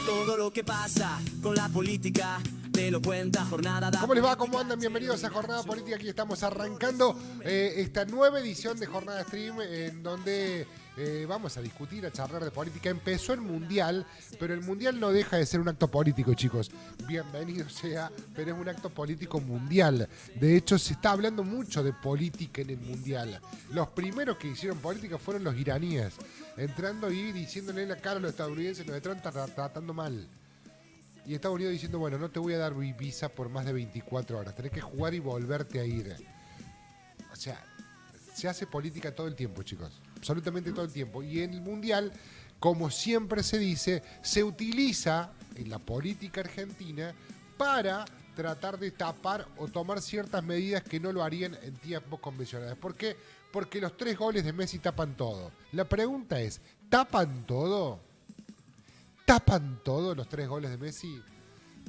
Todo lo que pasa con la política te lo cuenta Jornada. ¿Cómo les va? ¿Cómo andan? Bienvenidos a Jornada Política. Aquí estamos arrancando esta nueva edición de Jornada Stream en donde vamos a discutir, a charlar de política. Empezó el Mundial, pero el Mundial no deja de ser un acto político, chicos. Bienvenido sea, pero es un acto político mundial. De hecho, se está hablando mucho de política en el Mundial. Los primeros que hicieron política fueron los iraníes, entrando y diciéndole en la cara a los estadounidenses, nos están tratando mal. Y Estados Unidos diciendo, bueno, no te voy a dar visa por más de 24 horas. Tenés que jugar y volverte a ir. O sea, se hace política todo el tiempo, chicos. Absolutamente todo el tiempo. Y en el Mundial, como siempre se dice, se utiliza en la política argentina para tratar de tapar o tomar ciertas medidas que no lo harían en tiempos convencionales. ¿Por qué? Porque los 3 goles de Messi tapan todo. La pregunta es, ¿tapan todo? ¿Tapan todos los 3 goles de Messi?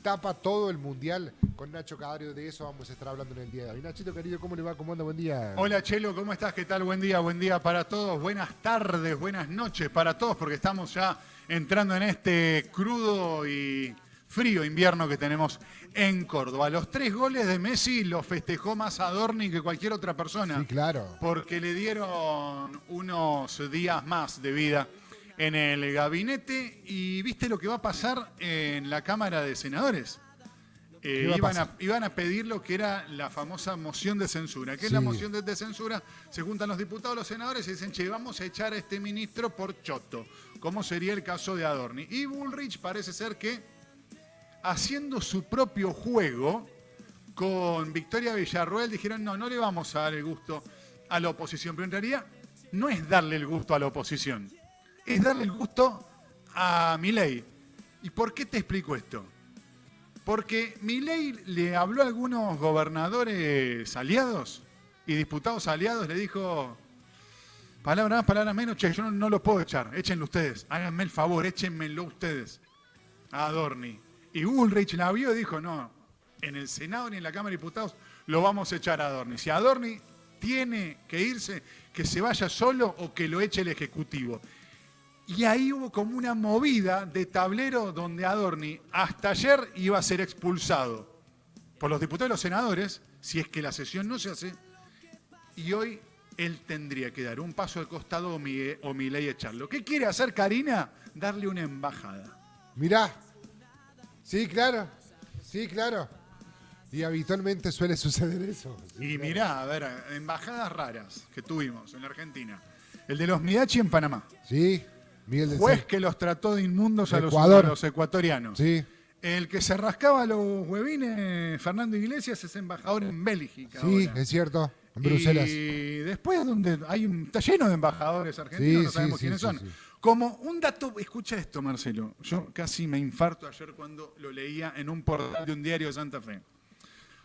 ¿Tapa todo el Mundial? Con Nacho Cadario, de eso vamos a estar hablando en el día de hoy. Nachito, querido, ¿cómo le va? ¿Cómo anda? Buen día. Hola, Chelo, ¿cómo estás? ¿Qué tal? Buen día para todos. Buenas tardes, buenas noches para todos, porque estamos ya entrando en este crudo y frío invierno que tenemos en Córdoba. Los 3 goles de Messi los festejó más Adorni que cualquier otra persona. Sí, claro. Porque le dieron unos días más de vida en el gabinete. ¿Y viste lo que va a pasar en la Cámara de Senadores? Iban a pedir lo que era la famosa moción de censura. ¿Qué es la moción de censura? Se juntan los diputados, los senadores y dicen, che, vamos a echar a este ministro por choto, como sería el caso de Adorni. Y Bullrich parece ser que, haciendo su propio juego, con Victoria Villarroel, dijeron, no le vamos a dar el gusto a la oposición. Pero en realidad no es darle el gusto a la oposición, es darle el gusto a Milei. ¿Y por qué te explico esto? Porque Milei le habló a algunos gobernadores aliados y diputados aliados, le dijo, palabra más, palabra menos, che, yo no lo puedo echar, échenlo ustedes, háganme el favor, échenmelo ustedes a Adorni. Y Bullrich la vio y dijo, no, en el Senado ni en la Cámara de Diputados lo vamos a echar a Adorni. Si Adorni tiene que irse, que se vaya solo o que lo eche el Ejecutivo. Y ahí hubo como una movida de tablero donde Adorni hasta ayer iba a ser expulsado por los diputados y los senadores, si es que la sesión no se hace, y hoy él tendría que dar un paso al costado o Milei echarlo. ¿Qué quiere hacer Karina? Darle una embajada. Mirá. Sí, claro. Sí, claro. Y habitualmente suele suceder eso. Sí, y claro. mirá, a ver, embajadas raras que tuvimos en la Argentina. El de los Midachi en Panamá. Sí. Miguel del Juez Cel. que los trató de inmundos a los ecuatorianos. Sí. El que se rascaba los huevines, Fernando Iglesias, es embajador en Bélgica. Sí, ahora. es cierto. En Bruselas. Y después donde está lleno de embajadores argentinos, no sabemos quiénes son. Sí. Como un dato, escucha esto, Marcelo. Yo casi me infarto ayer cuando lo leía en un portal de un diario de Santa Fe.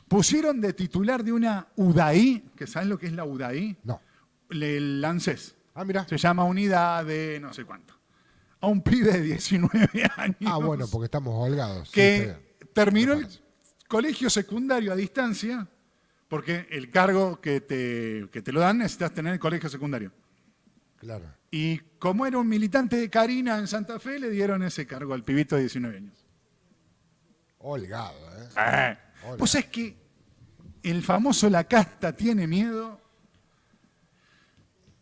Pusieron de titular de una UDAI, que ¿saben lo que es la UDAI? No. El ANSES. Ah, mirá. Se llama Unidad de no sé cuánto. A un pibe de 19 años. Ah, bueno, porque estamos holgados. Que sí, terminó el colegio secundario a distancia, porque el cargo que te lo dan necesitas tener el colegio secundario. Claro. Y como era un militante de Karina en Santa Fe, le dieron ese cargo al pibito de 19 años. Holgado, ¿eh? Holgado. Pues es que el famoso La Casta tiene miedo.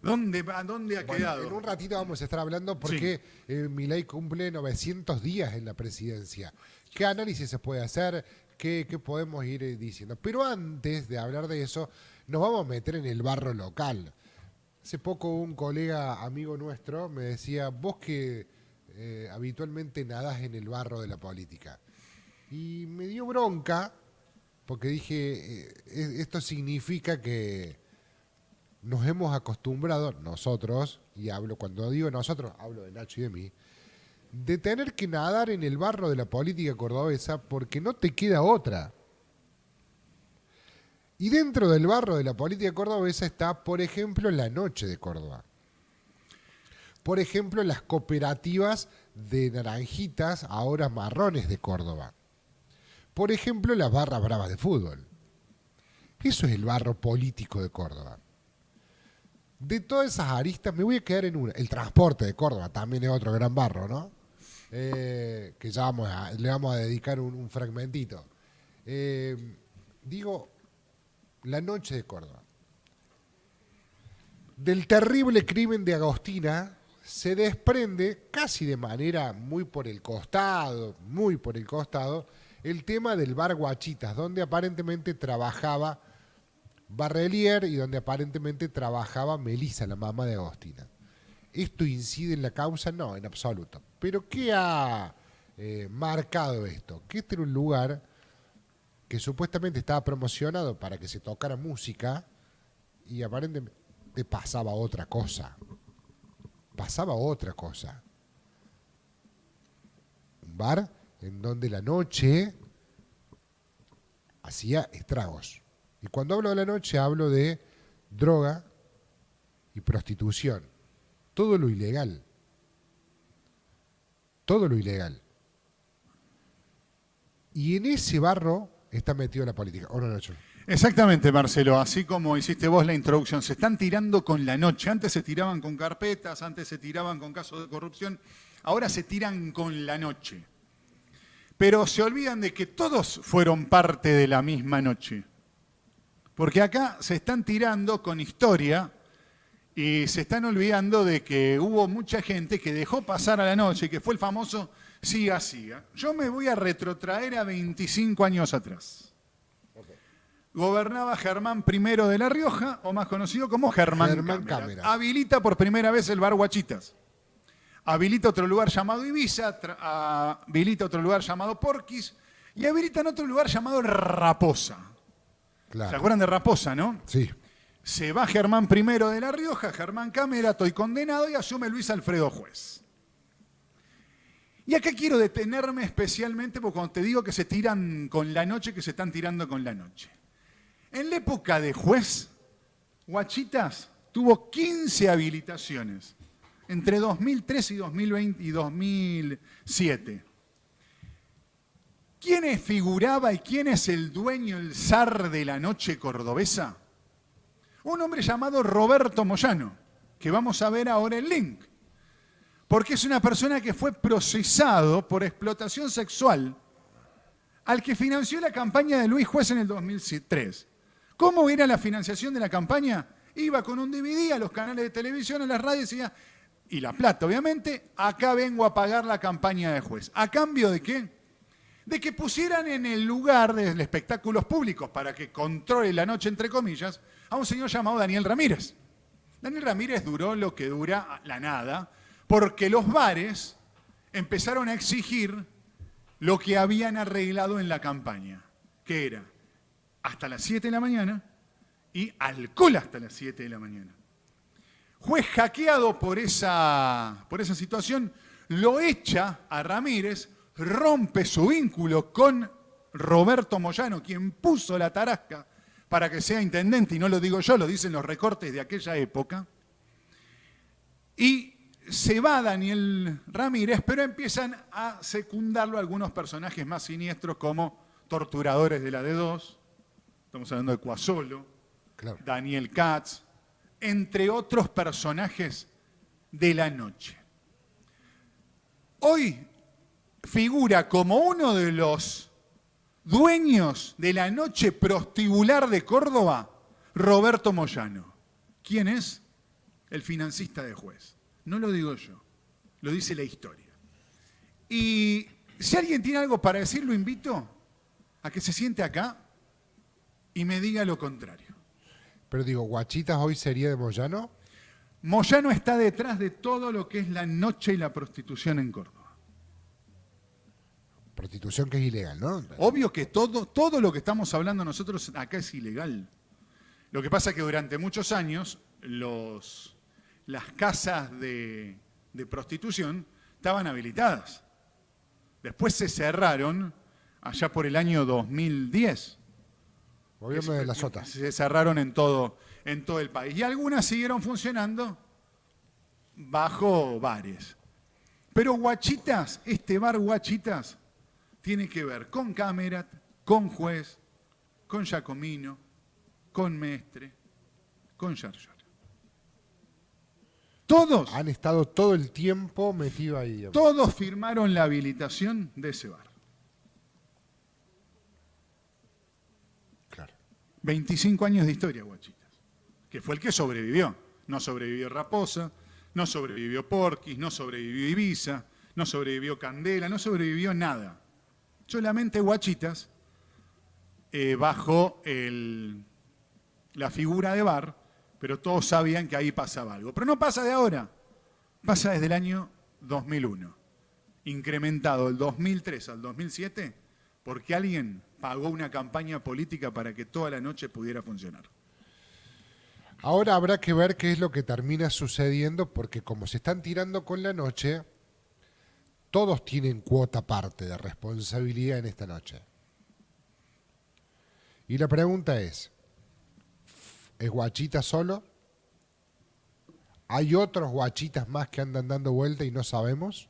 ¿A dónde ha quedado? En un ratito vamos a estar hablando porque Milei cumple 900 días en la presidencia. ¿Qué análisis se puede hacer? ¿Qué podemos ir diciendo? Pero antes de hablar de eso, nos vamos a meter en el barro local. Hace poco un colega amigo nuestro me decía, vos que habitualmente nadás en el barro de la política. Y me dio bronca porque dije, esto significa que nos hemos acostumbrado, nosotros, y cuando digo nosotros, hablo de Nacho y de mí, de tener que nadar en el barro de la política cordobesa porque no te queda otra. Y dentro del barro de la política cordobesa está, por ejemplo, la Noche de Córdoba. Por ejemplo, las cooperativas de naranjitas, ahora marrones de Córdoba. Por ejemplo, las barras bravas de fútbol. Eso es el barro político de Córdoba. De todas esas aristas me voy a quedar en una. El transporte de Córdoba también es otro gran barro, ¿no? Que ya le vamos a dedicar un fragmentito. Digo, la noche de Córdoba. Del terrible crimen de Agostina se desprende, casi de manera muy por el costado, el tema del bar Guachitas, donde aparentemente trabajaba Barrelier y donde aparentemente trabajaba Melissa, la mamá de Agostina. ¿Esto incide en la causa? No, en absoluto. ¿Pero qué ha marcado esto? Que este era un lugar que supuestamente estaba promocionado para que se tocara música y aparentemente pasaba otra cosa. Un bar en donde la noche hacía estragos. Y cuando hablo de la noche hablo de droga y prostitución. Todo lo ilegal. Y en ese barro está metido la política. ¿O no, Nacho? Exactamente, Marcelo. Así como hiciste vos la introducción, se están tirando con la noche. Antes se tiraban con carpetas, antes se tiraban con casos de corrupción. Ahora se tiran con la noche. Pero se olvidan de que todos fueron parte de la misma noche. Porque acá se están tirando con historia y se están olvidando de que hubo mucha gente que dejó pasar a la noche, que fue el famoso siga, siga. Yo me voy a retrotraer a 25 años atrás. Okay. Gobernaba Germán I de La Rioja, o más conocido como Germán Cámara. Habilita por primera vez el bar Guachitas. Habilita otro lugar llamado Ibiza, habilita otro lugar llamado Porquis y habilita otro lugar llamado Raposa. Claro. ¿Se acuerdan de Raposa, no? Sí. Se va Germán I de La Rioja, Germán Cámara, estoy condenado, y asume Luis Alfredo Juez. Y acá quiero detenerme especialmente porque cuando te digo que se tiran con la noche, que se están tirando con la noche. En la época de Juez, Guachitas tuvo 15 habilitaciones entre 2003 y 2020 y 2007. ¿Quién figuraba y quién es el dueño, el zar de la noche cordobesa? Un hombre llamado Roberto Moyano, que vamos a ver ahora el link. Porque es una persona que fue procesado por explotación sexual al que financió la campaña de Luis Juez en el 2003. ¿Cómo era la financiación de la campaña? Iba con un DVD a los canales de televisión, a las radios y la plata, obviamente, acá vengo a pagar la campaña de Juez. ¿A cambio de qué? De que pusieran en el lugar de espectáculos públicos para que controle la noche, entre comillas, a un señor llamado Daniel Ramírez. Daniel Ramírez duró lo que dura la nada, porque los bares empezaron a exigir lo que habían arreglado en la campaña, que era hasta las 7 de la mañana y alcohol hasta las 7 de la mañana. Juez, hackeado por esa situación, lo echa a Ramírez, rompe su vínculo con Roberto Moyano, quien puso la tarasca para que sea intendente, y no lo digo yo, lo dicen los recortes de aquella época, y se va Daniel Ramírez, pero empiezan a secundarlo algunos personajes más siniestros como torturadores de la D2, estamos hablando de Cuasolo, claro, Daniel Katz, entre otros personajes de la noche. Hoy figura como uno de los dueños de la noche prostíbular de Córdoba, Roberto Moyano. ¿Quién es? El financista de Juez. No lo digo yo, lo dice la historia. Y si alguien tiene algo para decir, lo invito a que se siente acá y me diga lo contrario. Pero digo, ¿Guachitas hoy sería de Moyano? Moyano está detrás de todo lo que es la noche y la prostitución en Córdoba. Prostitución que es ilegal, ¿no? Obvio que todo lo que estamos hablando nosotros acá es ilegal. Lo que pasa es que durante muchos años las casas de prostitución estaban habilitadas. Después se cerraron allá por el año 2010. Gobierno de la Sota. Se cerraron en todo el país. Y algunas siguieron funcionando bajo bares. Pero Guachitas, este bar Guachitas, tiene que ver con Cámara, con Juez, con Giacomino, con Mestre, con Yarlora. Todos, Han estado todo el tiempo metidos ahí. Digamos. todos firmaron la habilitación de ese bar. Claro. 25 años de historia, Guachitas, que fue el que sobrevivió. No sobrevivió Raposa, no sobrevivió Porquis, no sobrevivió Ibiza, no sobrevivió Candela, no sobrevivió nada. Solamente Guachitas, bajo la figura de bar, pero todos sabían que ahí pasaba algo. Pero no pasa de ahora, pasa desde el año 2001, incrementado del 2003 al 2007, porque alguien pagó una campaña política para que toda la noche pudiera funcionar. Ahora habrá que ver qué es lo que termina sucediendo, porque como se están tirando con la noche, todos tienen cuota parte de responsabilidad en esta noche. Y la pregunta ¿es Guachita solo? ¿Hay otros guachitas más que andan dando vuelta y no sabemos?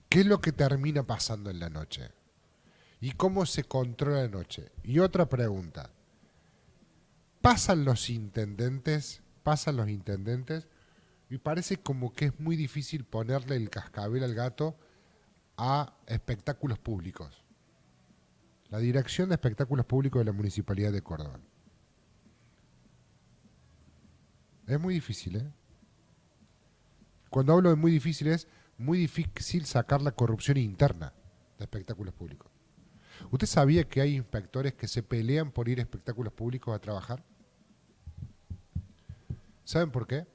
¿Qué es lo que termina pasando en la noche? ¿Y cómo se controla la noche? Y otra pregunta. Pasan los intendentes y parece como que es muy difícil ponerle el cascabel al gato a espectáculos públicos. La Dirección de Espectáculos Públicos de la Municipalidad de Córdoba. Es muy difícil, ¿eh? Cuando hablo de muy difícil es muy difícil sacar la corrupción interna de espectáculos públicos. ¿Usted sabía que hay inspectores que se pelean por ir a espectáculos públicos a trabajar? ¿Saben por qué?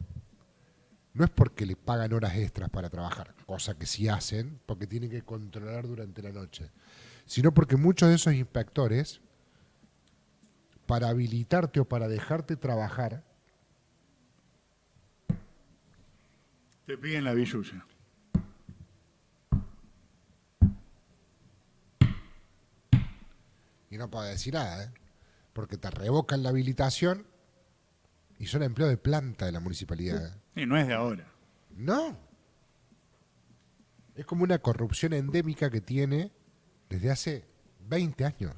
No es porque le pagan horas extras para trabajar, cosa que sí hacen, porque tienen que controlar durante la noche, sino porque muchos de esos inspectores, para habilitarte o para dejarte trabajar, Te piden la billulla. y no puedo decir nada, ¿eh? Porque te revocan la habilitación y son empleados de planta de la municipalidad. ¿Eh? Y no es de ahora. No. Es como una corrupción endémica que tiene desde hace 20 años,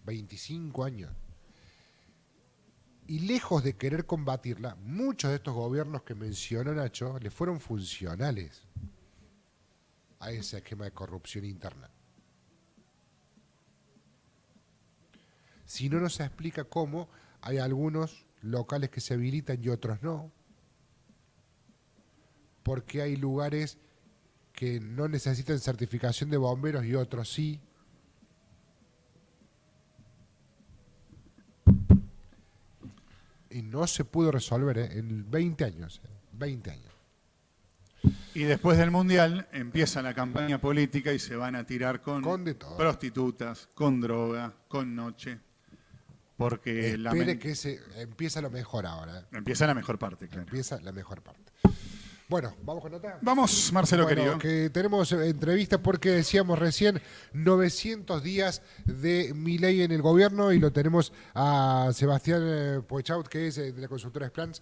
25 años. Y lejos de querer combatirla, muchos de estos gobiernos que mencionó Nacho le fueron funcionales a ese esquema de corrupción interna. Si no nos explica cómo hay algunos locales que se habilitan y otros no. Porque hay lugares que no necesitan certificación de bomberos y otros sí. Y no se pudo resolver en 20 años. 20 años. Y después del Mundial empieza la campaña política y se van a tirar con de todo. prostitutas, con droga, con noche. Porque Espere que empieza lo mejor ahora. empieza la mejor parte, claro. Empieza la mejor parte. Bueno, ¿vamos con nota? Vamos, Marcelo Bueno, querido. que tenemos entrevista porque decíamos recién 900 días de Milei en el gobierno y lo tenemos a Sebastián Poechaut, que es de la consultora Explanans.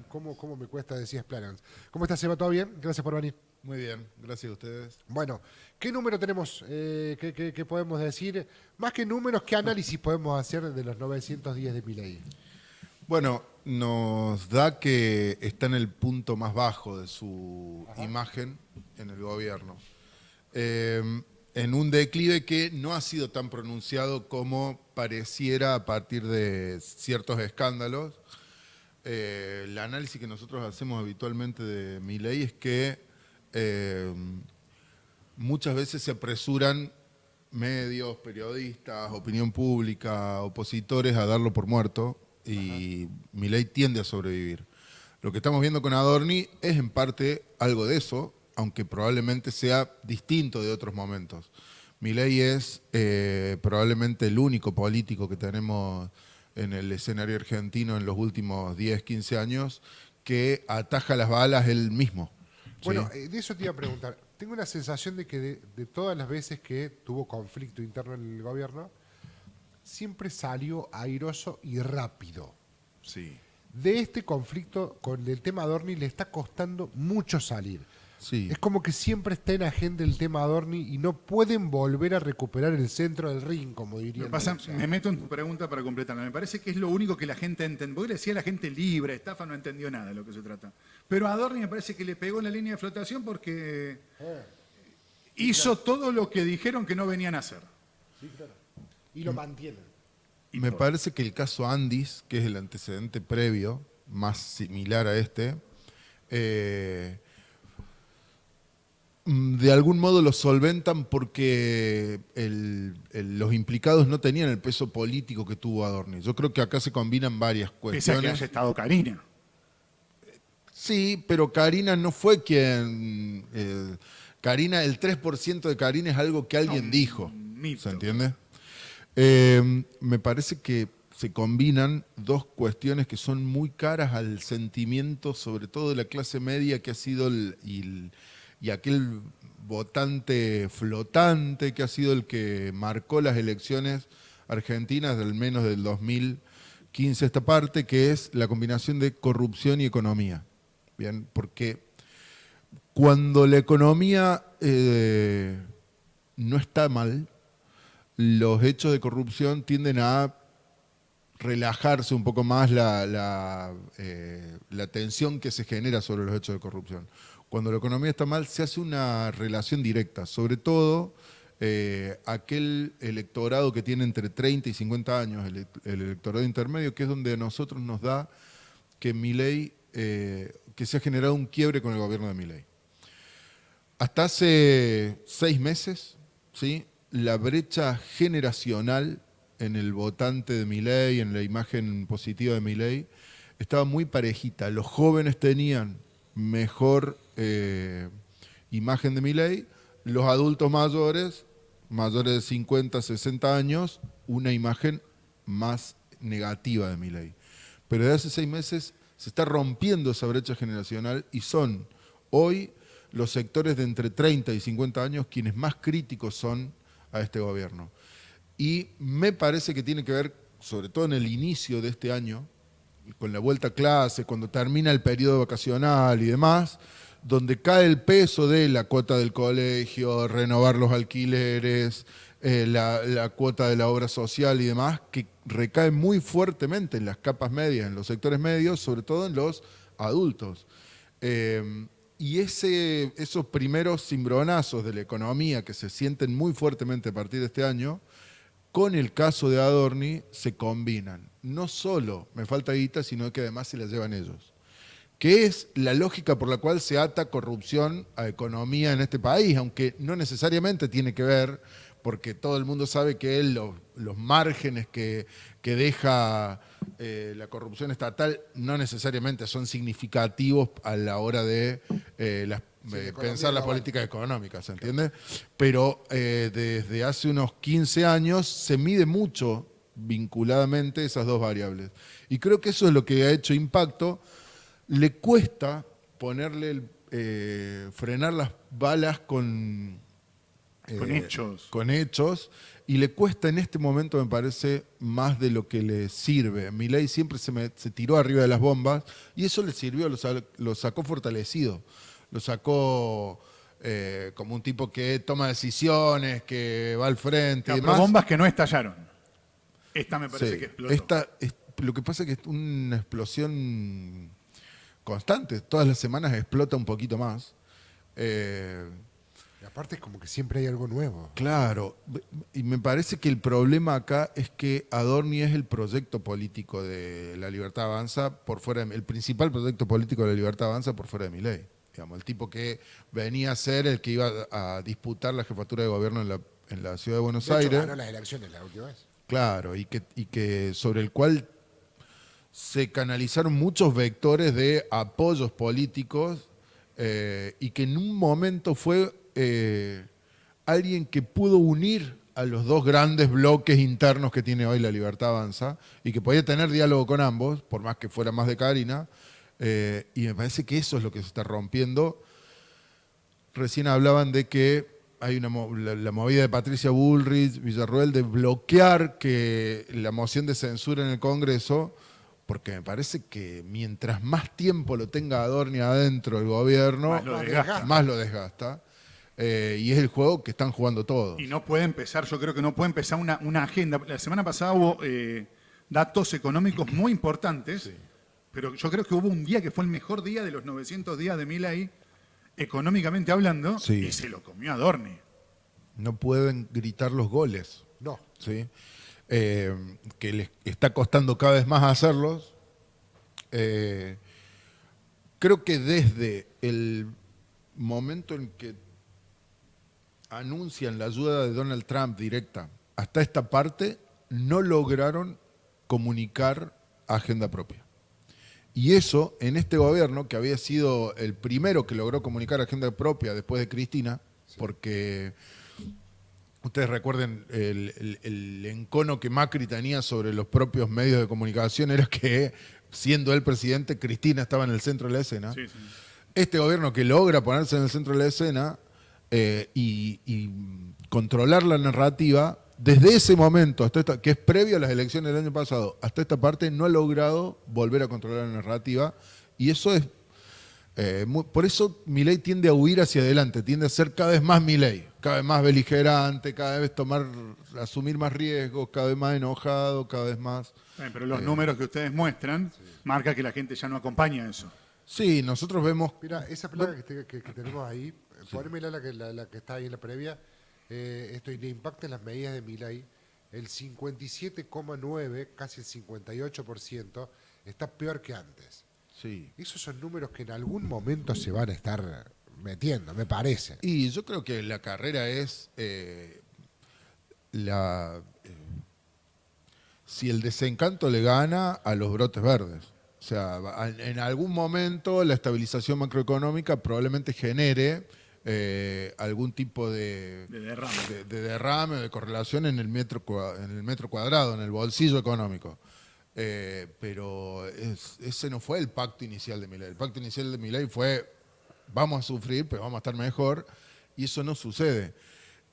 ¿Cómo me cuesta decir Explanans? ¿Cómo estás, Seba? ¿Todo bien? Gracias por venir. Muy bien, gracias a ustedes. Bueno, ¿qué número tenemos? ¿Qué podemos decir? Más que números, ¿qué análisis podemos hacer de los 900 días de Milei? Bueno, nos da que está en el punto más bajo de su imagen en el gobierno. En un declive que no ha sido tan pronunciado como pareciera a partir de ciertos escándalos. El análisis que nosotros hacemos habitualmente de Milei es que muchas veces se apresuran medios, periodistas, opinión pública, opositores a darlo por muerto y Milei tiende a sobrevivir. Lo que estamos viendo con Adorni es en parte algo de eso, aunque probablemente sea distinto de otros momentos. Milei es probablemente el único político que tenemos en el escenario argentino en los últimos 10, 15 años que ataja las balas él mismo. Bueno, ¿sí? de eso te iba a preguntar. Tengo una sensación de que de todas las veces que tuvo conflicto interno en el gobierno, siempre salió airoso y rápido. Sí. De este conflicto con el tema Adorni le está costando mucho salir. Sí. Es como que siempre está en agenda el tema Adorni y no pueden volver a recuperar el centro del ring, como dirían. Me meto en tu pregunta para completarla. Me parece que es lo único que la gente entiende. Porque le decía a la gente libre, estafa, no entendió nada de lo que se trata. Pero a Adorni me parece que le pegó en la línea de flotación porque hizo todo lo que dijeron que no venían a hacer. Sí, claro. Y lo mantienen. Me parece que el caso Andis, que es el antecedente previo, más similar a este, de algún modo lo solventan porque los implicados no tenían el peso político que tuvo Adorni. Yo creo que acá se combinan varias Pese a que cuestiones. haya estado Karina. Sí, pero Karina no fue quien... Karina, el 3% de Karina es algo que alguien dijo. Mito. ¿Se entiende? Me parece que se combinan dos cuestiones que son muy caras al sentimiento, sobre todo de la clase media, que ha sido y aquel votante flotante que ha sido el que marcó las elecciones argentinas, al menos del 2015 esta parte, que es la combinación de corrupción y economía. Bien, porque cuando la economía no está mal, los hechos de corrupción tienden a relajarse un poco más la tensión que se genera sobre los hechos de corrupción. Cuando la economía está mal, se hace una relación directa, sobre todo aquel electorado que tiene entre 30 y 50 años, el electorado intermedio, que es donde a nosotros nos da que Milei, que se ha generado un quiebre con el gobierno de Milei. Hasta hace 6 meses, ¿sí?, la brecha generacional en el votante de Milei, en la imagen positiva de Milei, estaba muy parejita. Los jóvenes tenían mejor imagen de Milei, los adultos mayores de 50, 60 años, una imagen más negativa de Milei. Pero desde hace 6 meses se está rompiendo esa brecha generacional y son hoy los sectores de entre 30 y 50 años quienes más críticos son a este gobierno. Y me parece que tiene que ver, sobre todo en el inicio de este año, con la vuelta a clase, cuando termina el periodo vacacional y demás, donde cae el peso de la cuota del colegio, renovar los alquileres, la cuota de la obra social y demás, que recae muy fuertemente en las capas medias, en los sectores medios, sobre todo en los adultos. Y esos primeros cimbronazos de la economía que se sienten muy fuertemente a partir de este año, con el caso de Adorni se combinan. No solo me falta guita, sino que además se la llevan ellos. Que es la lógica por la cual se ata corrupción a economía en este país, aunque no necesariamente tiene que ver, porque todo el mundo sabe que los márgenes que deja la corrupción estatal no necesariamente son significativos a la hora de pensar la política económica, ¿se entiende? Pero desde hace unos 15 años se mide mucho vinculadamente esas dos variables. Y creo que eso es lo que ha hecho impacto. Le cuesta frenar las balas con hechos. Con hechos, y le cuesta en este momento, me parece, más de lo que le sirve. Milei siempre se tiró arriba de las bombas y eso le sirvió, lo sacó fortalecido. Lo sacó como un tipo que toma decisiones, que va al frente y demás. Pero bombas que no estallaron. Esta me parece que explotó. Lo que pasa es que es una explosión constante. Todas las semanas explota un poquito más. Y aparte es como que siempre hay algo nuevo. Claro, y me parece que el problema acá es que Adorni es el proyecto político de La Libertad Avanza por fuera el principal proyecto político de La Libertad Avanza por fuera de Milei. Digamos, el tipo que venía a ser el que iba a disputar la jefatura de gobierno en la ciudad de Buenos Aires. Ganó las elecciones la última vez. Claro, y que sobre el cual se canalizaron muchos vectores de apoyos políticos y que en un momento fue alguien que pudo unir a los dos grandes bloques internos que tiene hoy La Libertad Avanza y que podía tener diálogo con ambos, por más que fuera más de Karina, y me parece que eso es lo que se está rompiendo. Recién hablaban de que hay la movida de Patricia Bullrich, Villarroel, de bloquear que la moción de censura en el Congreso porque me parece que mientras más tiempo lo tenga Adorni adentro del gobierno, Más lo desgasta. más lo desgasta. Y es el juego que están jugando todos. Y no puede empezar, yo creo que no puede empezar una agenda. La semana pasada hubo datos económicos muy importantes, pero yo creo que hubo un día que fue el mejor día de los 900 días de Milei, económicamente hablando, Sí. y se lo comió Adorni. No pueden gritar los goles. No. ¿Sí? Que les está costando cada vez más hacerlos. Creo que desde el momento en que anuncian la ayuda de Donald Trump directa hasta esta parte, no lograron comunicar agenda propia. Y eso, en este gobierno, que había sido el primero que logró comunicar agenda propia después de Cristina, porque ustedes recuerden el encono que Macri tenía sobre los propios medios de comunicación, era que, siendo él presidente, Cristina estaba en el centro de la escena. Sí, sí. Este gobierno que logra ponerse en el centro de la escena y controlar la narrativa, desde ese momento, hasta que es previo a las elecciones del año pasado, hasta esta parte no ha logrado volver a controlar la narrativa, y eso es por eso Milei tiende a huir hacia adelante, tiende a ser cada vez más Milei, cada vez más beligerante, cada vez asumir más riesgos, cada vez más enojado, cada vez más. Pero los números que ustedes muestran marca que la gente ya no acompaña eso. Sí, nosotros vemos. Mira, esa placa que tenemos ahí, ponémela la que está ahí en la previa, esto y le impacta las medidas de Milei, el 57,9, casi el 58%, está peor que antes. Sí. Esos son números que en algún momento se van a estar metiendo, me parece. Y yo creo que la carrera es si el desencanto le gana a los brotes verdes. O sea, en algún momento la estabilización macroeconómica probablemente genere algún tipo de derrame o de correlación en el metro cuadrado, en el bolsillo económico. Pero ese no fue el pacto inicial de Milei. El pacto inicial de Milei fue: vamos a sufrir, pero vamos a estar mejor, y eso no sucede.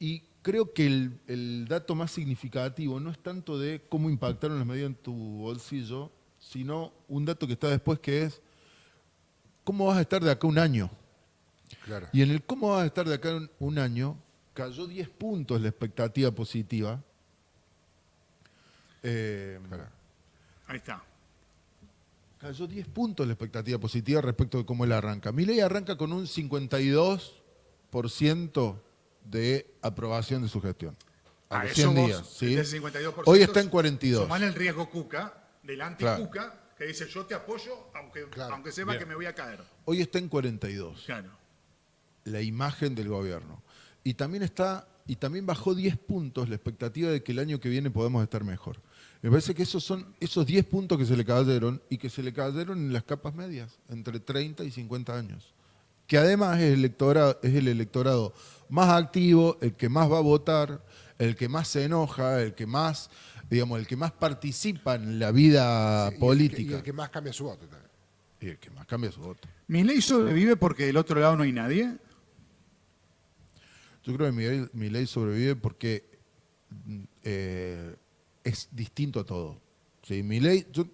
Y creo que el dato más significativo no es tanto de cómo impactaron las medidas en tu bolsillo, sino un dato que está después, que es cómo vas a estar de acá a un año. Claro. Y en el cómo vas a estar de acá a un año, cayó 10 puntos la expectativa positiva. Claro. Ahí está. Cayó 10 puntos la expectativa positiva respecto de cómo él arranca. Milei arranca con un 52% de aprobación de su gestión. A los 100 días. ¿sí? Ese 52%, Hoy está en 42. Sumale el riesgo Cuca, del anti-Cuca, que dice: yo te apoyo, aunque sepa Bien. que me voy a caer. Hoy está en 42. Claro. La imagen del gobierno. Y también bajó 10 puntos la expectativa de que el año que viene podamos estar mejor. Me parece que esos son esos 10 puntos que se le cayeron, y que se le cayeron en las capas medias, entre 30 y 50 años. Que además es el electorado más activo, el que más va a votar, el que más se enoja, el que más participa en la vida política. Y el que más cambia su voto también. Y el que más cambia su voto. ¿Milei sobrevive porque del otro lado no hay nadie? Yo creo que Milei sobrevive porque es distinto a todo. ¿Sí?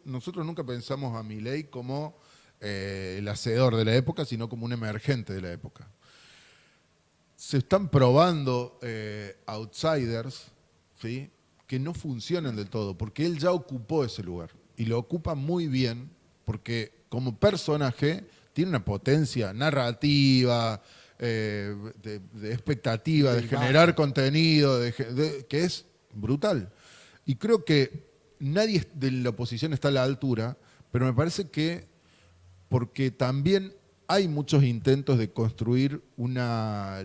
Nosotros nunca pensamos a Milei como el hacedor de la época, sino como un emergente de la época. Se están probando outsiders, ¿sí? Que no funcionan del todo, porque él ya ocupó ese lugar y lo ocupa muy bien, porque como personaje tiene una potencia narrativa, de expectativa, de generar contenido, que es brutal. Y creo que nadie de la oposición está a la altura, pero me parece que porque también hay muchos intentos de construir una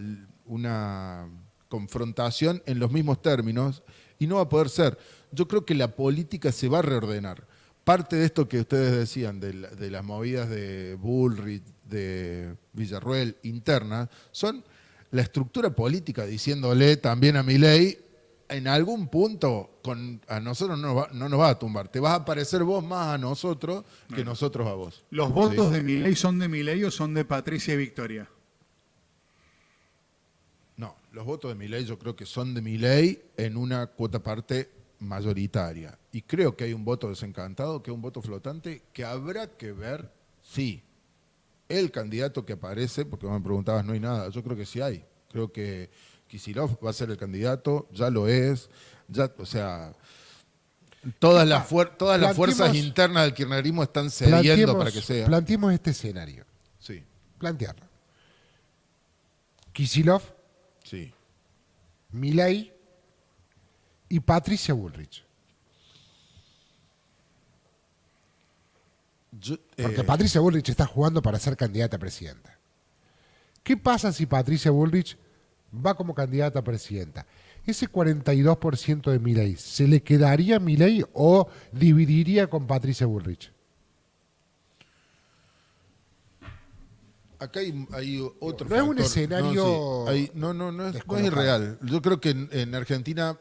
confrontación en los mismos términos, y no va a poder ser. Yo creo que la política se va a reordenar. Parte de esto que ustedes decían, de las movidas de Bullrich, de Villarruel, internas, son la estructura política diciéndole también a Milei: en algún punto a nosotros no nos va a tumbar. Te vas a parecer vos más a nosotros que nosotros a vos. ¿Los votos ¿sí? de Milei son de Milei o son de Patricia y Victoria? No, los votos de Milei yo creo que son de Milei en una cuota parte mayoritaria. y creo que hay un voto desencantado, que hay un voto flotante, que habrá que ver si el candidato que aparece, porque me preguntabas, no hay nada, yo creo que sí hay. Creo que Kicillof va a ser el candidato, ya lo es, ya, o sea, todas las fuerzas internas del kirchnerismo están cediendo para que sea. Planteemos este escenario. Sí, Plantearlo. Kicillof, sí. Milei y Patricia Bullrich. Porque Patricia Bullrich está jugando para ser candidata a presidenta. ¿Qué pasa si Patricia Bullrich va como candidata a presidenta? ¿Ese 42% de Milei se le quedaría a Milei o dividiría con Patricia Bullrich? Acá hay otro No factor. es un escenario No es irreal. Yo creo que en Argentina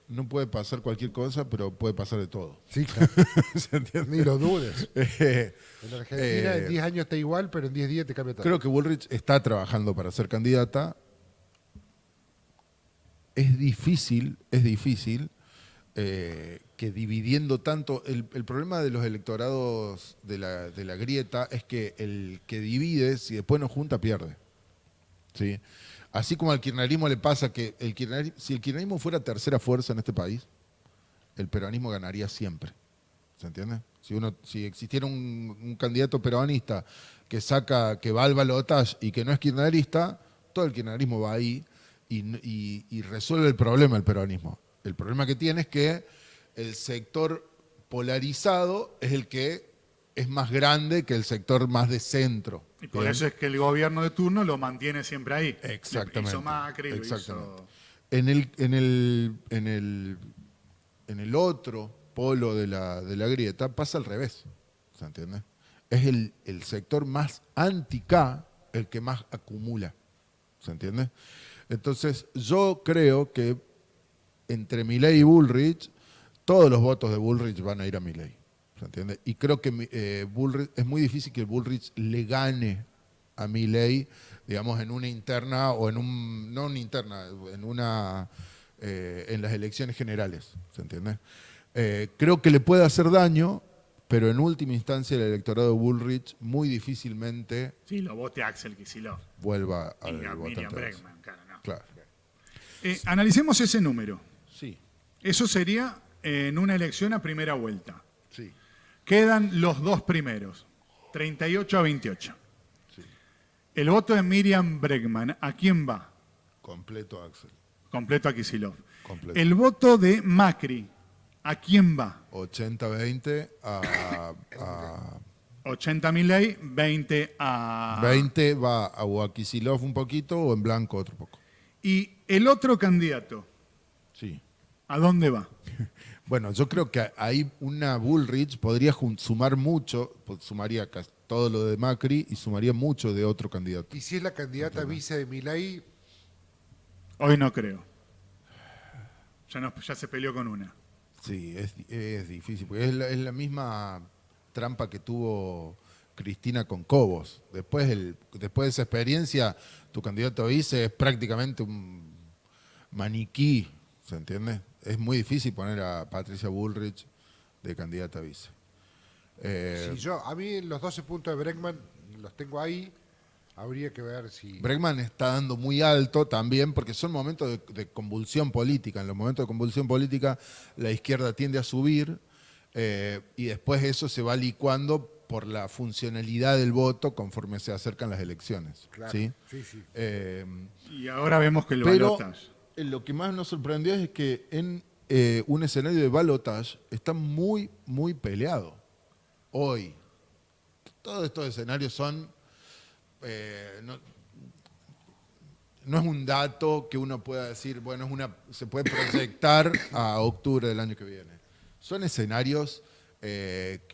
no puede pasar cualquier cosa, pero puede pasar de todo. Sí, claro. ¿Se entiende? Ni lo dudes. En Argentina en 10 años está igual, pero en 10 días te cambia todo. Creo que Bullrich está trabajando para ser candidata. Es difícil que dividiendo tanto... El problema de los electorados de la grieta es que el que divide, si después no junta, pierde. ¿Sí? Así como al kirchnerismo le pasa que si el kirchnerismo fuera tercera fuerza en este país, el peronismo ganaría siempre. ¿Se entiende? Si existiera un candidato peronista que va al balotaje y que no es kirchnerista, todo el kirchnerismo va ahí y resuelve el problema del peronismo. El problema que tiene es que el sector polarizado es el que es más grande que el sector más de centro. Y por eso es que el gobierno de turno lo mantiene siempre ahí. Exactamente. Lo hizo Macri, lo Exactamente. hizo... En el otro polo de la grieta pasa al revés. ¿Se entiende? Es el sector más anti-K el que más acumula. ¿Se entiende? Entonces, yo creo que entre Milei y Bullrich, todos los votos de Bullrich van a ir a Milei. ¿Se entiende? Y creo que Bullrich, es muy difícil que Bullrich le gane a Milei, digamos, en una interna o en un... No una interna, en las elecciones generales. ¿Se entiende? Creo que le puede hacer daño, pero en última instancia el electorado de Bullrich muy difícilmente... Sí, lo vote Axel Kicillof. Vuelva al Miriam votante. Bregman, claro, no. Claro. Analicemos ese número. Sí, Eso sería en una elección a primera vuelta. sí. Quedan los dos primeros, 38 a 28. Sí. El voto de Miriam Bregman, ¿a quién va? Completo, Axel. Completo a Kicillof. Completo. El voto de Macri, ¿a quién va? 80-20 a 80 Milei, 20 a... 20 va a Kicillof un poquito o en blanco otro poco. Y el otro candidato, Sí. ¿a dónde va? Bueno, yo creo que ahí una Bullrich podría sumar mucho, sumaría todo lo de Macri y sumaría mucho de otro candidato. Y si es la candidata vice de Milei, Hoy no creo. Ya se peleó con una. Sí, es difícil, porque es la misma trampa que tuvo Cristina con Cobos. Después de esa experiencia, tu candidato vice es prácticamente un maniquí, ¿se entiende? Es muy difícil poner a Patricia Bullrich de candidata a vice. a mí los 12 puntos de Bregman los tengo ahí, habría que ver si... Bregman está dando muy alto también porque son momentos de convulsión política. En los momentos de convulsión política la izquierda tiende a subir y después eso se va licuando por la funcionalidad del voto conforme se acercan las elecciones. Claro, ¿sí? sí, sí. Y ahora vemos que el Pero balotaje. lo que más nos sorprendió es que en un escenario de balotaje está muy, muy peleado. Hoy, todos estos escenarios son... no es un dato que uno pueda decir, bueno, se puede proyectar a octubre del año que viene. Son escenarios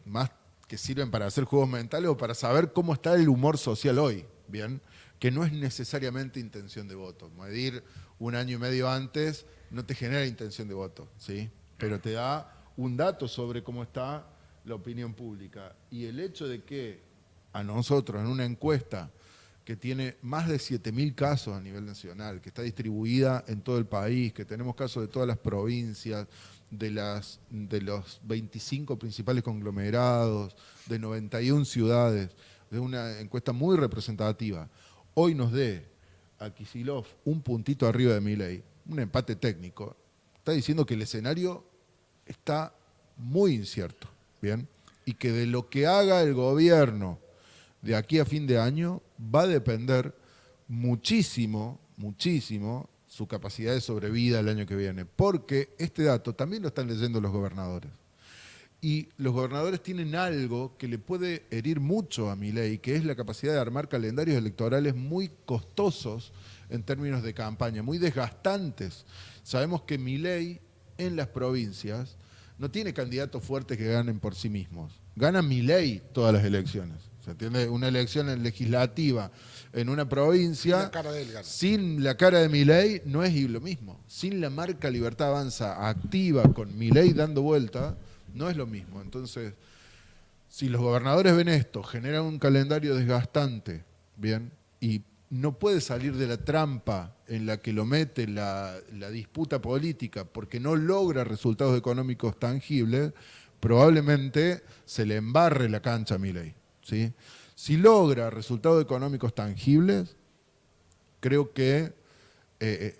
más que sirven para hacer juegos mentales o para saber cómo está el humor social hoy, ¿bien? Que no es necesariamente intención de voto. Medir un año y medio antes no te genera intención de voto, ¿sí? Pero te da un dato sobre cómo está la opinión pública. Y el hecho de que a nosotros en una encuesta que tiene más de 7.000 casos a nivel nacional, que está distribuida en todo el país, que tenemos casos de todas las provincias, de los 25 principales conglomerados, de 91 ciudades, de una encuesta muy representativa, hoy nos dé a Kicillof un puntito arriba de Milei, un empate técnico, está diciendo que el escenario está muy incierto, ¿bien? Y que de lo que haga el gobierno de aquí a fin de año va a depender muchísimo, muchísimo su capacidad de sobrevida el año que viene. Porque este dato también lo están leyendo los gobernadores. Y los gobernadores tienen algo que le puede herir mucho a Milei, que es la capacidad de armar calendarios electorales muy costosos en términos de campaña, muy desgastantes. Sabemos que Milei en las provincias no tiene candidatos fuertes que ganen por sí mismos. Gana Milei todas las elecciones. ¿Se entiende? Una elección legislativa en una provincia sin la cara de Milei no es lo mismo. Sin la marca Libertad Avanza activa con Milei dando vuelta, no es lo mismo. Entonces, si los gobernadores ven esto, generan un calendario desgastante, ¿bien? Y no puede salir de la trampa en la que lo mete la disputa política porque no logra resultados económicos tangibles, probablemente se le embarre la cancha a Milei, ¿sí? Si logra resultados económicos tangibles, creo que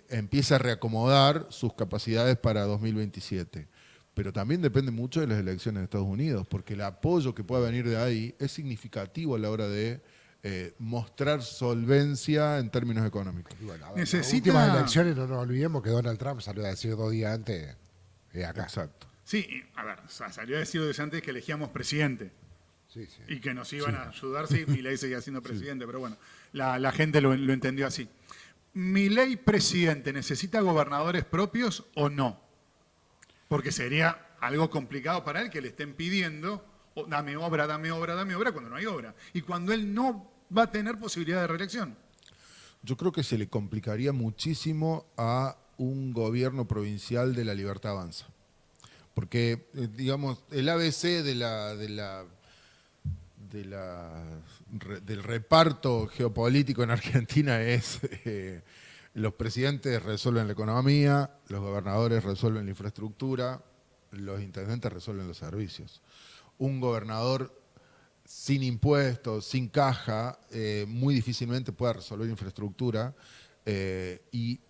empieza a reacomodar sus capacidades para 2027. Pero también depende mucho de las elecciones de Estados Unidos, porque el apoyo que pueda venir de ahí es significativo a la hora de mostrar solvencia en términos económicos. Y bueno, las últimas elecciones, no nos olvidemos que Donald Trump salió a decir 2 días antes acá. Exacto. Sí, a ver, salió a decir 2 días antes que elegíamos presidente. Sí, sí. Y que nos iban a ayudar, sí, Milei seguía siendo presidente, pero bueno, la gente lo entendió así. ¿Milei presidente necesita gobernadores propios o no? Porque sería algo complicado para él que le estén pidiendo, oh, dame obra, cuando no hay obra. Y cuando él no va a tener posibilidad de reelección. Yo creo que se le complicaría muchísimo a un gobierno provincial de la Libertad Avanza. Porque, digamos, el ABC del reparto geopolítico en Argentina es los presidentes resuelven la economía, los gobernadores resuelven la infraestructura, los intendentes resuelven los servicios. Un gobernador sin impuestos, sin caja, muy difícilmente puede resolver infraestructura y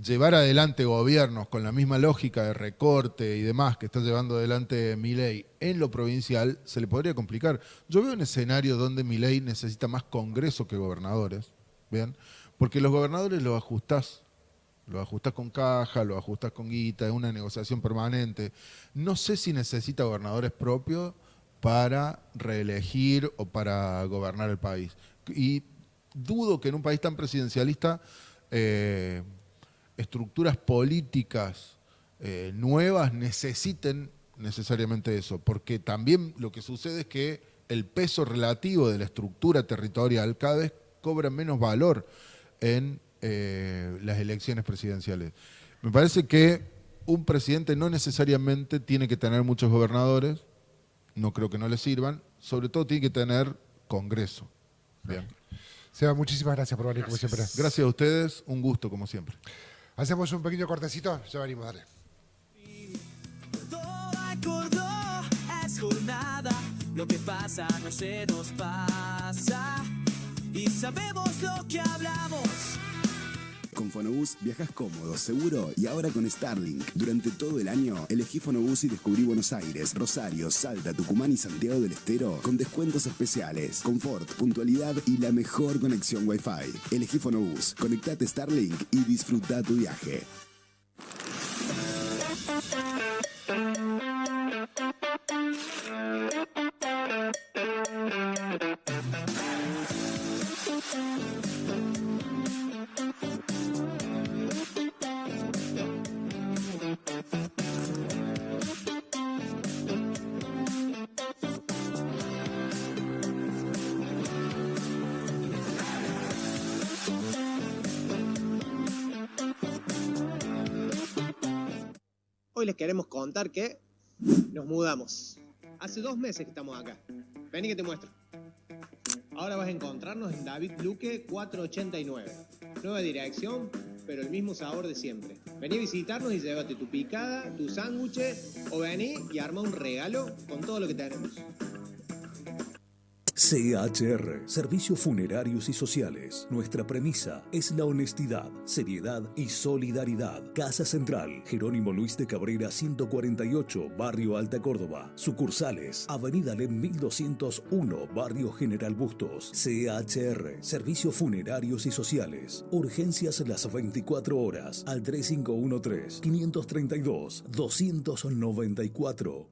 llevar adelante gobiernos con la misma lógica de recorte y demás que está llevando adelante Milei en lo provincial se le podría complicar. Yo veo un escenario donde Milei necesita más congreso que gobernadores, ¿bien? Porque los gobernadores los ajustás con caja, los ajustás con guita, es una negociación permanente. No sé si necesita gobernadores propios para reelegir o para gobernar el país. Y dudo que en un país tan presidencialista estructuras políticas nuevas necesiten necesariamente eso, porque también lo que sucede es que el peso relativo de la estructura territorial cada vez cobra menos valor en las elecciones presidenciales. Me parece que un presidente no necesariamente tiene que tener muchos gobernadores, no creo que no le sirvan, sobre todo tiene que tener Congreso. Bien. Seba, muchísimas gracias por venir, como siempre. Gracias a ustedes, un gusto como siempre. Hacemos un pequeño cortecito, ya venimos, dale. Todo acordó, es jornada, lo que pasa no se nos pasa y sabemos lo que hablamos. Con Fonobús viajas cómodo, seguro y ahora con Starlink. Durante todo el año, elegí Fonobús y descubrí Buenos Aires, Rosario, Salta, Tucumán y Santiago del Estero con descuentos especiales, confort, puntualidad y la mejor conexión Wi-Fi. Elegí Fonobús, conectate Starlink y disfruta tu viaje. Hoy les queremos contar que nos mudamos. Hace 2 meses que estamos acá. Vení que te muestro. Ahora vas a encontrarnos en David Luque 489. Nueva dirección, pero el mismo sabor de siempre. Vení a visitarnos y llévate tu picada, tu sándwich, o vení y arma un regalo con todo lo que tenemos. CHR, Servicios Funerarios y Sociales. Nuestra premisa es la honestidad, seriedad y solidaridad. Casa Central, Jerónimo Luis de Cabrera 148, Barrio Alta Córdoba. Sucursales, Avenida Lem 1201, Barrio General Bustos. CHR, Servicios Funerarios y Sociales. Urgencias las 24 horas al 3513-532-294.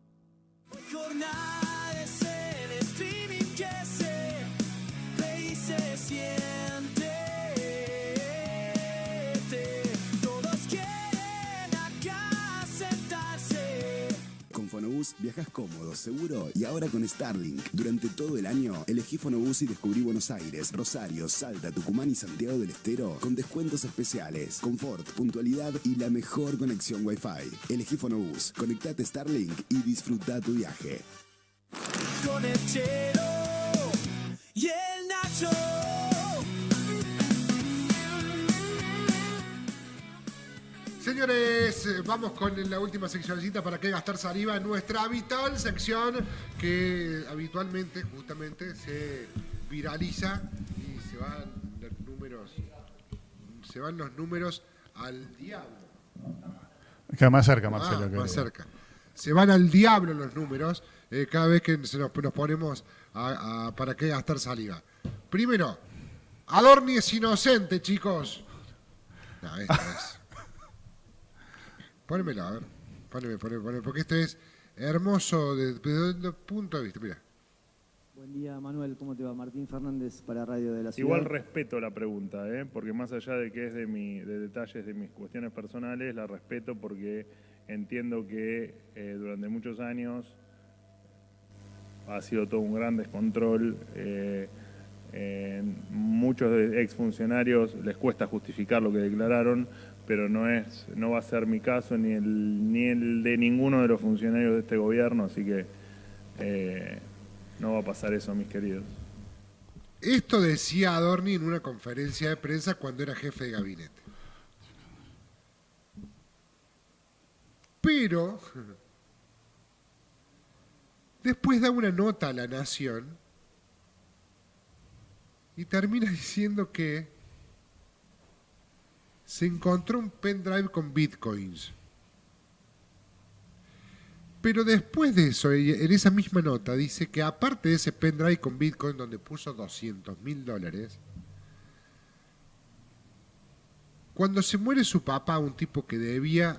Jornada es el streaming que se ve y se siente. Todos quieren acá sentarse. Con Fonobús viajas cómodo, seguro y ahora con Starlink. Durante todo el año, elegí Fonobús y descubrí Buenos Aires, Rosario, Salta, Tucumán y Santiago del Estero con descuentos especiales, confort, puntualidad y la mejor conexión Wi-Fi. Elegí Fonobús, conectate Starlink y disfruta tu viaje. Con el Chelo y el Nacho. Señores, vamos con la última seccioncita para qué gastar saliva, nuestra habitual sección que habitualmente justamente se viraliza y se van los números al diablo. Queda más cerca, Marcelo. Más cerca. Se van al diablo los números cada vez que nos ponemos para qué gastar saliva. Primero, Adorni es inocente, chicos. No, esta es. Pónemelo, a ver. Poneme, porque esto es hermoso desde un punto de vista. Mira. Buen día, Manuel. ¿Cómo te va? Martín Fernández para Radio de la Ciudad. Igual respeto la pregunta, porque más allá de que es de detalles de mis cuestiones personales, la respeto porque entiendo que durante muchos años ha sido todo un gran descontrol. Muchos exfuncionarios les cuesta justificar lo que declararon, pero no va a ser mi caso ni el de ninguno de los funcionarios de este gobierno, así que no va a pasar eso, mis queridos. Esto decía Adorni en una conferencia de prensa cuando era jefe de gabinete. Pero después da una nota a La Nación y termina diciendo que se encontró un pendrive con bitcoins. Pero después de eso, en esa misma nota, dice que aparte de ese pendrive con bitcoin donde puso $200.000, cuando se muere su papá, un tipo que debía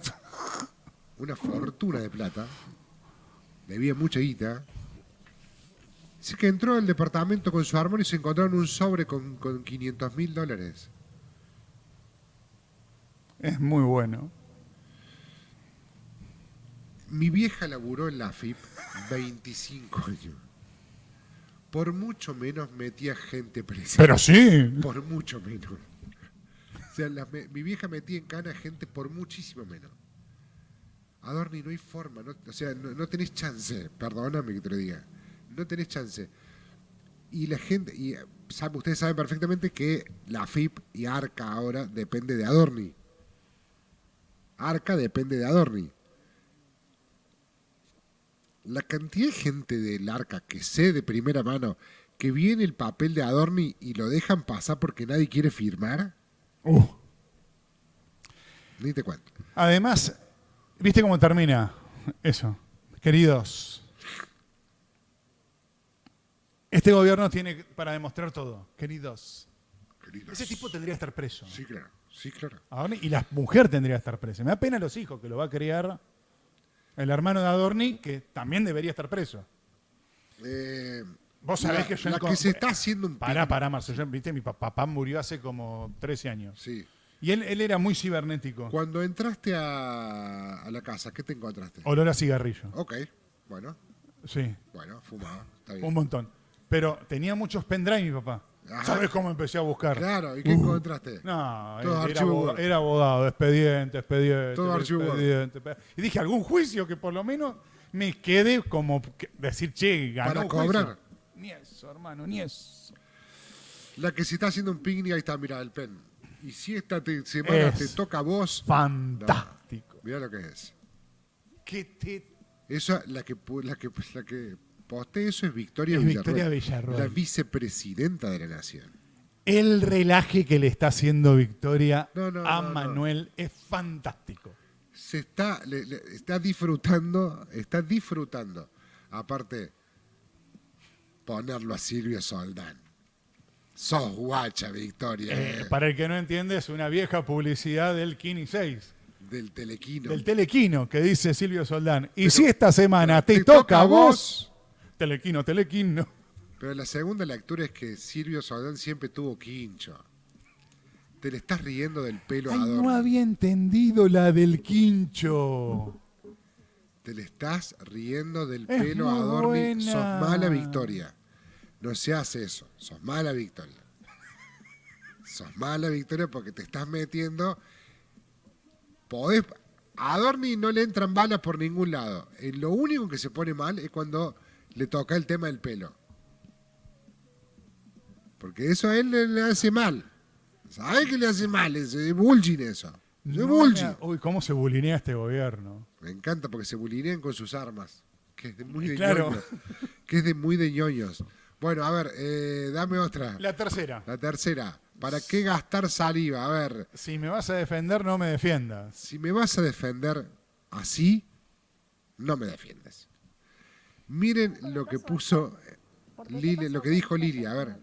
una fortuna de plata, debía mucha guita, dice que entró al departamento con su armario y se encontraron un sobre con $500.000. Es muy bueno. Mi vieja laburó en la AFIP 25 años. Por mucho menos metía gente presa. Pero sí. Por mucho menos. O sea, mi vieja metía en cana gente por muchísimo menos. Adorni, no hay forma. No tenés chance. Perdóname que te lo diga. No tenés chance. Y la gente... ustedes saben perfectamente que la AFIP y ARCA ahora depende de Adorni. ARCA depende de Adorni. La cantidad de gente del ARCA que sé de primera mano que viene el papel de Adorni y lo dejan pasar porque nadie quiere firmar. Ni te cuento. Además, ¿viste cómo termina eso? Queridos, este gobierno tiene para demostrar todo. Queridos. Ese tipo tendría que estar preso. Sí, claro. Sí, claro. Adorni, y la mujer tendría que estar presa. Me da pena los hijos que lo va a criar el hermano de Adorni, que también debería estar preso. Vos sabés que yo... La que se está haciendo un... Pará, Marcelo. Viste, mi papá murió hace como 13 años. Sí. Y él era muy cibernético. Cuando entraste a la casa, ¿qué te encontraste? Olor a cigarrillo. Ok, bueno. Sí. Bueno, fumaba. Está bien. Un montón. Pero tenía muchos pendrive mi papá. Ajá. ¿Sabés cómo empecé a buscar? Claro, ¿y qué encontraste? No, Todo era abogado, expediente. Todo archivo. Y dije, algún juicio que por lo menos me quede como decir, che, ganó para un cobrar. juicio. Ni eso, hermano, ni eso. La que se está haciendo un picnic, ahí está, mira, el pen. Y si esta semana te toca a vos... Fantástico. No, mira lo que es. ¿Qué te... Eso, la que posté eso es Victoria Es Villarroel. Victoria Villarroel. La vicepresidenta de la Nación. El relaje que le está haciendo Victoria a no. Manuel es fantástico. Se está disfrutando. Aparte, ponerlo a Silvio Soldán. Sos guacha, Victoria. Para el que no entiende, es una vieja publicidad del Kini 6. Del Telequino. Del Telequino, que dice Silvio Soldán. Y si esta semana te toca a vos, Telequino. Pero la segunda lectura es que Silvio Soldán siempre tuvo quincho. Te le estás riendo del pelo a Adorni. No había entendido la del quincho. Te le estás riendo del pelo a Adorni. Buena. Sos mala, Victoria. No se hace eso. Sos mala, Victoria. Sos mala, Victoria, porque te estás metiendo... A Adorni no le entran balas por ningún lado. Lo único que se pone mal es cuando le toca el tema del pelo. Porque eso a él le hace mal. ¿Sabe que le hace mal? Es bullying eso. Es bullying. Uy, cómo se bulinea este gobierno. Me encanta porque se bulinean con sus armas. Que es de muy de Claro. ñoños. Que es de muy de ñoños. Bueno, a ver, dame otra. La tercera. La tercera. ¿Para qué gastar saliva? A ver. Si me vas a defender, no me defiendas. Si me vas a defender así, no me defiendas. Miren lo que puso Lilia, lo que dijo Lilia. A ver.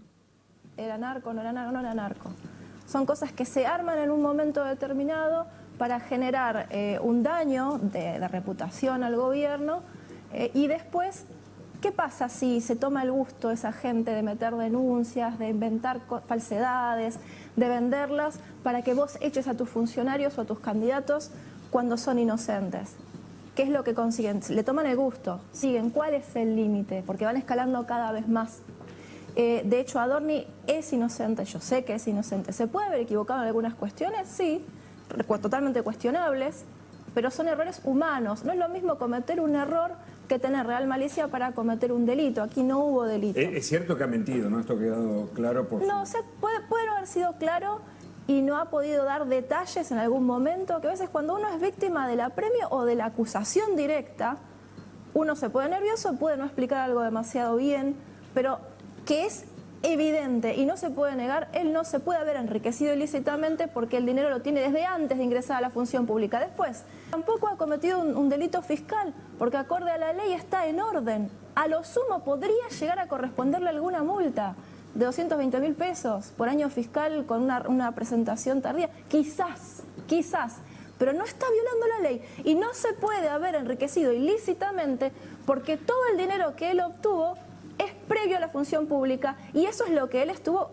¿Era narco, no era narco? No era narco. Son cosas que se arman en un momento determinado para generar un daño de reputación al gobierno y después, ¿qué pasa si se toma el gusto esa gente de meter denuncias, de inventar falsedades, de venderlas para que vos eches a tus funcionarios o a tus candidatos cuando son inocentes? ¿Qué es lo que consiguen? Le toman el gusto, siguen. ¿Cuál es el límite? Porque van escalando cada vez más. De hecho, Adorni es inocente, yo sé que es inocente. ¿Se puede haber equivocado en algunas cuestiones? Sí, totalmente cuestionables, pero son errores humanos. No es lo mismo cometer un error que tener real malicia para cometer un delito. Aquí no hubo delito. Es cierto que ha mentido, ¿no? Esto ha quedado claro por... No, puede no haber sido claro y no ha podido dar detalles en algún momento, que a veces cuando uno es víctima del apremio o de la acusación directa, uno se pone nervioso, puede no explicar algo demasiado bien, pero que es evidente y no se puede negar, él no se puede haber enriquecido ilícitamente porque el dinero lo tiene desde antes de ingresar a la función pública. Después, tampoco ha cometido un delito fiscal, porque acorde a la ley está en orden. A lo sumo podría llegar a corresponderle alguna multa de 220.000 pesos por año fiscal con una presentación tardía. Quizás, pero no está violando la ley y no se puede haber enriquecido ilícitamente porque todo el dinero que él obtuvo es previo a la función pública y eso es lo que él estuvo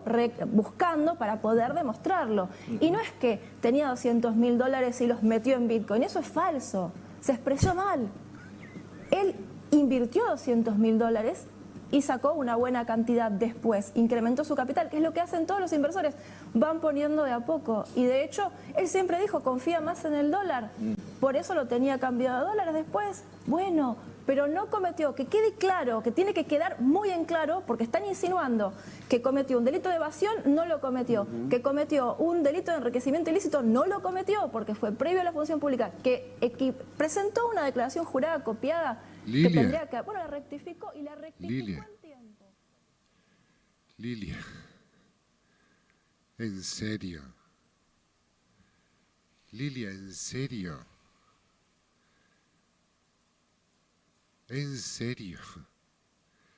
buscando para poder demostrarlo. Y no es que tenía $200.000 y los metió en Bitcoin, eso es falso, se expresó mal. Él invirtió $200.000 y sacó una buena cantidad después, incrementó su capital, que es lo que hacen todos los inversores, van poniendo de a poco. Y de hecho, él siempre dijo, confía más en el dólar, por eso lo tenía cambiado a dólares después. Bueno, pero no cometió, que quede claro, que tiene que quedar muy en claro, porque están insinuando que cometió un delito de evasión, no lo cometió, que cometió un delito de enriquecimiento ilícito, no lo cometió, porque fue previo a la función pública, que presentó una declaración jurada copiada, Lilia. que tendría que... Bueno, la rectificó y la rectificó Lilia. en tiempo. Lilia. En serio. Lilia, en serio. En serio.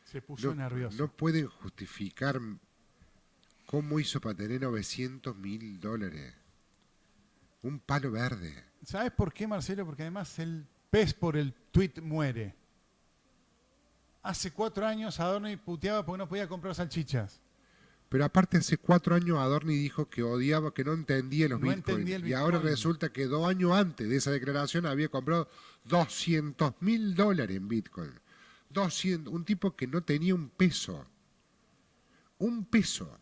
Se puso nervioso. No pueden justificar cómo hizo para tener $900.000. Un palo verde. ¿Sabes por qué, Marcelo? Porque además el pez por el tuit muere. Hace 4 años Adorni puteaba porque no podía comprar salchichas. Pero aparte hace 4 años Adorni dijo que odiaba, que no entendía los No bitcoins. entendía el Y ahora Bitcoin. resulta que 2 años antes de esa declaración había comprado $200.000 en bitcoin. 200, un tipo que no tenía un peso. Un peso.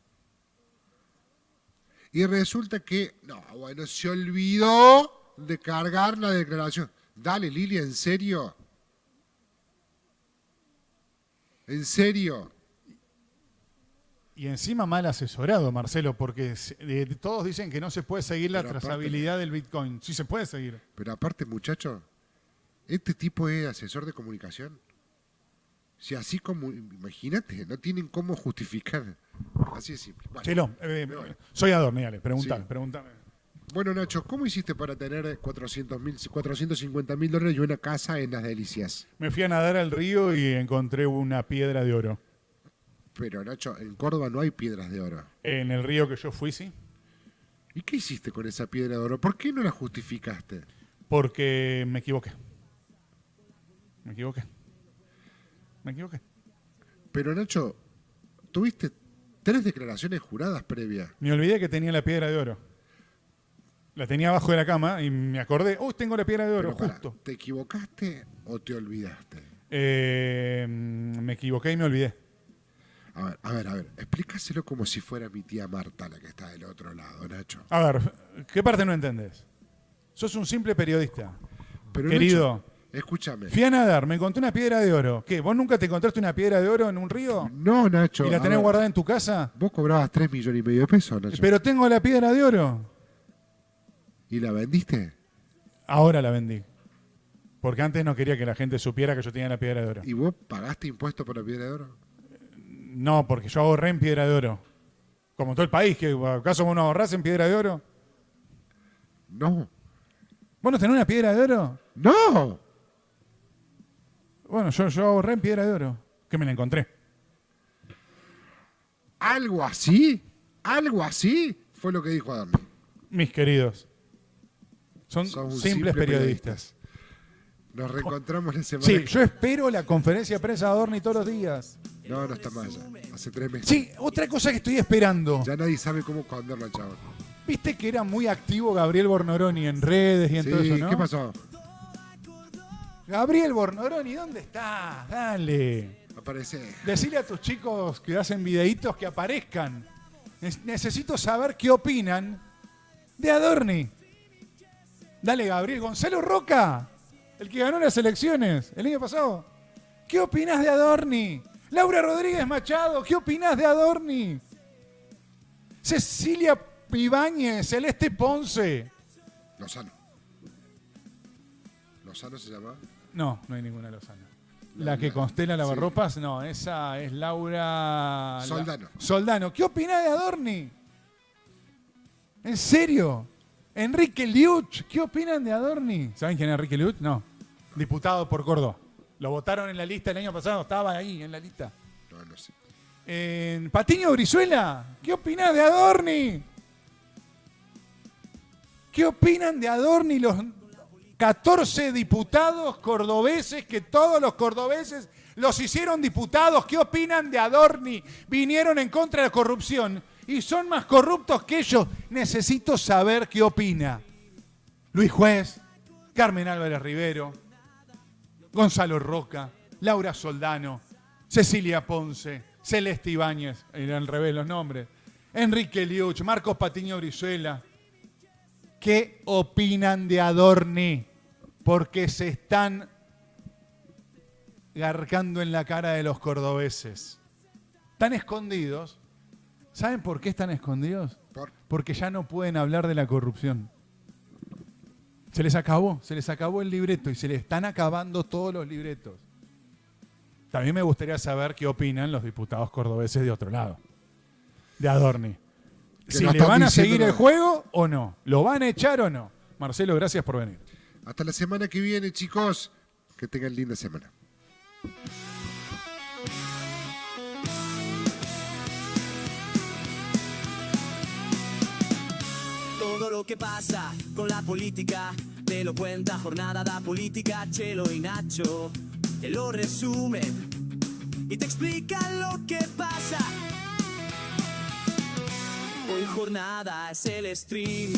Y resulta que, no, bueno, se olvidó de cargar la declaración. Dale, Lilia, ¿en serio? ¿En serio? Y encima mal asesorado, Marcelo, porque todos dicen que no se puede seguir la trazabilidad del Bitcoin. Sí se puede seguir. Pero aparte, muchacho, este tipo es asesor de comunicación. Si así como, imagínate, no tienen cómo justificar. Así es simple. Bueno, Chelo, soy Adorni, dale, pregúntame. Bueno, Nacho, ¿cómo hiciste para tener 450.000 dólares y una casa en Las Delicias? Me fui a nadar al río y encontré una piedra de oro. Pero, Nacho, en Córdoba no hay piedras de oro. En el río que yo fui, sí. ¿Y qué hiciste con esa piedra de oro? ¿Por qué no la justificaste? Porque me equivoqué. Pero, Nacho, tuviste 3 declaraciones juradas previas. Me olvidé que tenía la piedra de oro. La tenía abajo de la cama y me acordé, tengo la piedra de oro, Pero, justo. ¿te equivocaste o te olvidaste? Me equivoqué y me olvidé. A ver, explícaselo como si fuera mi tía Marta la que está del otro lado, Nacho. A ver, ¿qué parte no entendés? Sos un simple periodista. Pero, querido, Nacho, escúchame. Fui a nadar, me encontré una piedra de oro. ¿Qué? ¿Vos nunca te encontraste una piedra de oro en un río? No, Nacho. ¿Y la tenés guardada en tu casa? Vos cobrabas 3,5 millones de pesos, Nacho. Pero tengo la piedra de oro. ¿Y la vendiste? Ahora la vendí. Porque antes no quería que la gente supiera que yo tenía la piedra de oro. ¿Y vos pagaste impuestos por la piedra de oro? No, porque yo ahorré en piedra de oro. Como todo el país, ¿que acaso vos no ahorrás en piedra de oro? No. ¿Vos no tenés una piedra de oro? ¡No! Bueno, yo ahorré en piedra de oro, que me la encontré. ¿Algo así fue lo que dijo Adorni? Mis queridos, son simples periodistas. Nos reencontramos la semana Sí, yo espero la conferencia de prensa de Adorni todos los días. No está más allá. Hace 3 meses. Sí, otra cosa que estoy esperando. Ya nadie sabe cómo esconderlo al chabón. Viste que era muy activo Gabriel Bornoroni en redes y en todo eso, ¿no? ¿Qué pasó? Gabriel Bornoroni, ¿dónde estás? Dale. Aparece. Decile a tus chicos que hacen videitos que aparezcan. Necesito saber qué opinan de Adorni. Dale, Gabriel. Gonzalo Roca, el que ganó las elecciones el año pasado. ¿Qué opinás de Adorni? Laura Rodríguez Machado, ¿qué opinás de Adorni? Cecilia Ibáñez, Celeste Ponce. Lozano se llama. No hay ninguna Lozano. La que constela lavarropas, no, esa es Laura Soldano. ¿Qué opinás de Adorni? ¿En serio? Enrique Liuch, ¿qué opinan de Adorni? ¿Saben quién es Enrique Liuch? No. Diputado por Córdoba. Lo votaron en la lista el año pasado, estaba ahí en la lista. No sé. Patiño Brizuela, ¿qué opinás de Adorni? ¿Qué opinan de Adorni los 14 diputados cordobeses que todos los cordobeses los hicieron diputados? ¿Qué opinan de Adorni? Vinieron en contra de la corrupción y son más corruptos que ellos. Necesito saber qué opina Luis Juez, Carmen Álvarez Rivero, Gonzalo Roca, Laura Soldano, Cecilia Ponce, Celeste Ibáñez, eran al revés los nombres, Enrique Liuch, Marcos Patiño Brizuela. ¿Qué opinan de Adorni? Porque se están garcando en la cara de los cordobeses. Están escondidos. ¿Saben por qué están escondidos? Porque ya no pueden hablar de la corrupción. Se les acabó el libreto y se les están acabando todos los libretos. También me gustaría saber qué opinan los diputados cordobeses de otro lado, de Adorni. Si le van a seguir el juego o no, lo van a echar o no. Marcelo, gracias por venir. Hasta la semana que viene, chicos. Que tengan linda semana. Todo lo que pasa con la política te lo cuenta Jornada da Política. Chelo y Nacho te lo resumen y te explican lo que pasa. Hoy Jornada es el stream.